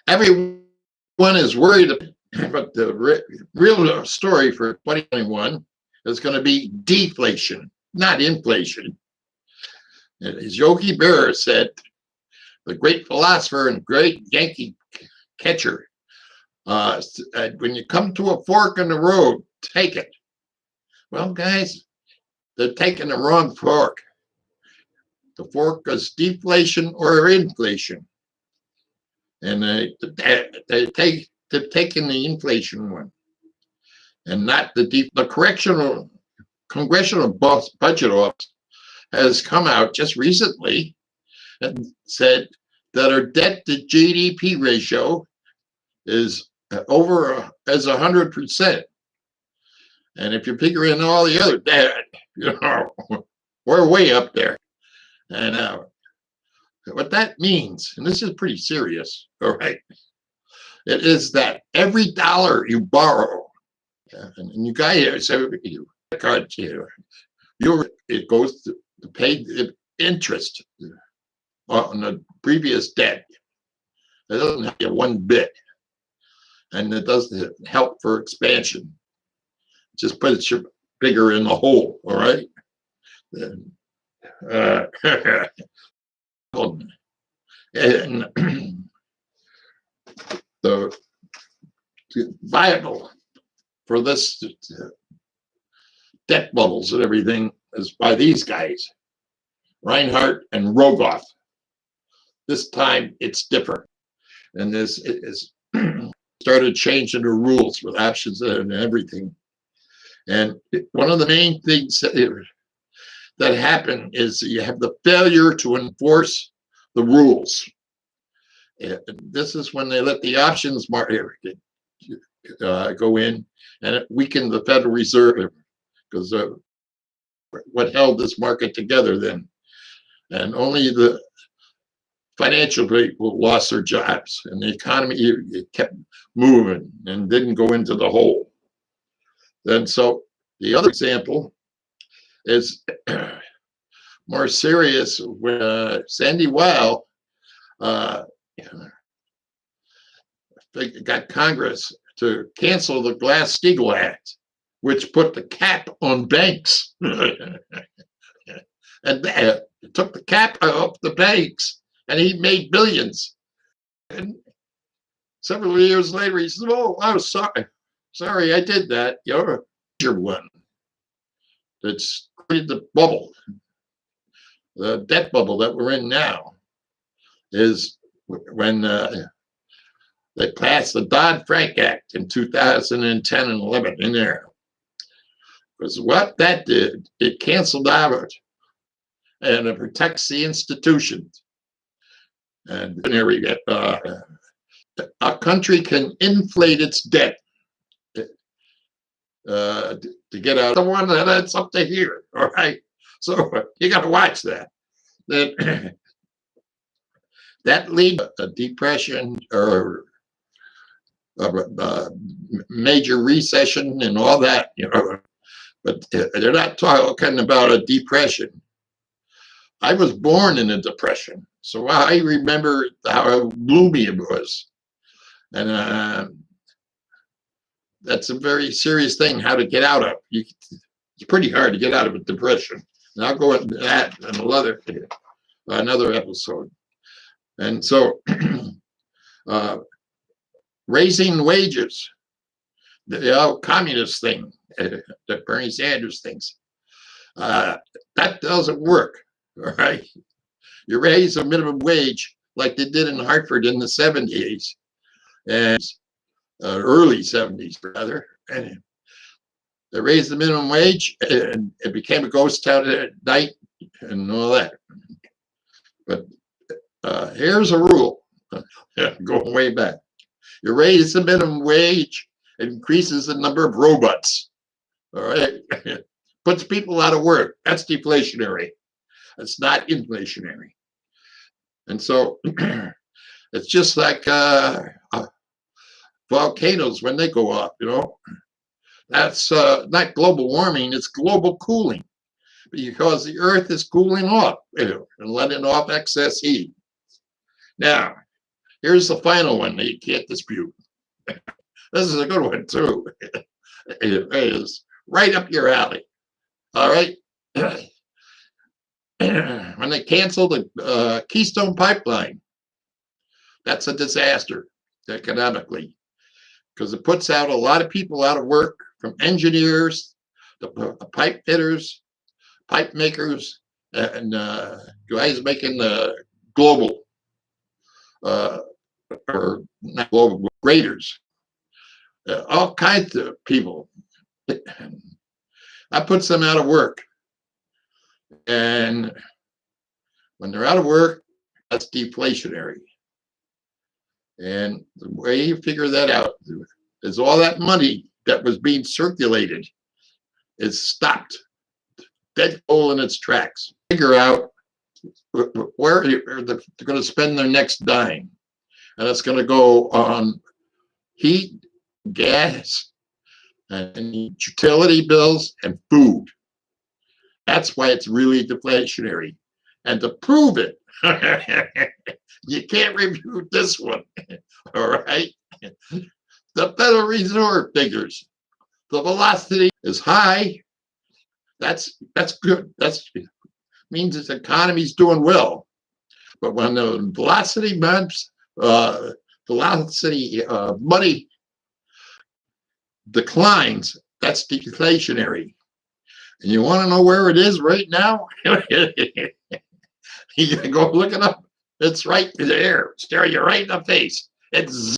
everyone is worried, but the real story for 2021 is going to be deflation, not inflation. And as Yogi Berra said, the great philosopher and great Yankee catcher, when you come to a fork in the road, take it. Well, guys, they're taking the wrong fork. The fork is deflation or inflation. And they're taking the inflation one, and not the Congressional Budget Office has come out just recently and said that our debt to GDP ratio is over as 100%. And if you figure in all the other debt, we're way up there. And what that means, and this is pretty serious, all right, it is that every dollar you borrow, and you guys, you card here, it goes to pay the interest on the previous debt. It doesn't help you one bit, and it doesn't help for expansion. It just puts you bigger in the hole. All right. And the viable for this debt bubbles and everything is by these guys, Rienhart and Rogoff. This time it's different, and this is started changing the rules with options and everything. And one of the main things that happen is you have the failure to enforce the rules. And this is when they let the options market go in, and it weakened the Federal Reserve, because what held this market together then. And only the financial people lost their jobs, and the economy it kept moving and didn't go into the hole. Then so the other example is more serious, when Sandy Weil got Congress to cancel the Glass-Steagall Act, which put the cap on banks. And took the cap off the banks, and he made billions. And several years later, he said, "Oh, I was sorry, I did that." You're one that's created the bubble. The debt bubble that we're in now is when they passed the Dodd-Frank Act in 2010 and 11 in there. Because what that did, it canceled out, and it protects the institutions. And there we get, a country can inflate its debt to get out. The one that's up to here, all right? So you got to watch that. That leads to a depression or a major recession and all that, But they're not talking about a depression. I was born in a depression, so I remember how gloomy it was. And that's a very serious thing, how to get out of. It's pretty hard to get out of a depression. And I'll go into that in another episode. And so raising wages, the communist thing that Bernie Sanders thinks, that doesn't work, all right? You raise a minimum wage like they did in Hartford in the 70s, and early 70s, rather. And they raised the minimum wage, and it became a ghost town at night and all that. But here's a rule, going way back. You raise the minimum wage, it increases the number of robots. All right, puts people out of work. That's deflationary. It's not inflationary. And so it's just like volcanoes when they go off. That's not global warming. It's global cooling, because the Earth is cooling off and letting off excess heat. Now, Here's the final one that you can't dispute. This is a good one too. It is right up your alley. All right. When they canceled the Keystone Pipeline, that's a disaster economically, because it puts out a lot of people out of work, from engineers, the pipe fitters, pipe makers, and guys making the global, or not global, graders, all kinds of people. That puts them out of work. And when they're out of work, that's deflationary. And the way you figure that out is all that money that was being circulated is stopped, dead coal in its tracks. Figure out where they're going to spend their next dime. And it's going to go on heat, gas, and utility bills and food. That's why it's really deflationary. And to prove it, you can't refute this one. All right. The Federal Reserve figures the velocity is high. That's good. That's means its economy's doing well. But when the velocity money declines, that's deflationary. And you want to know where it is right now? You can go look it up. It's right there, stare you right in the face. It's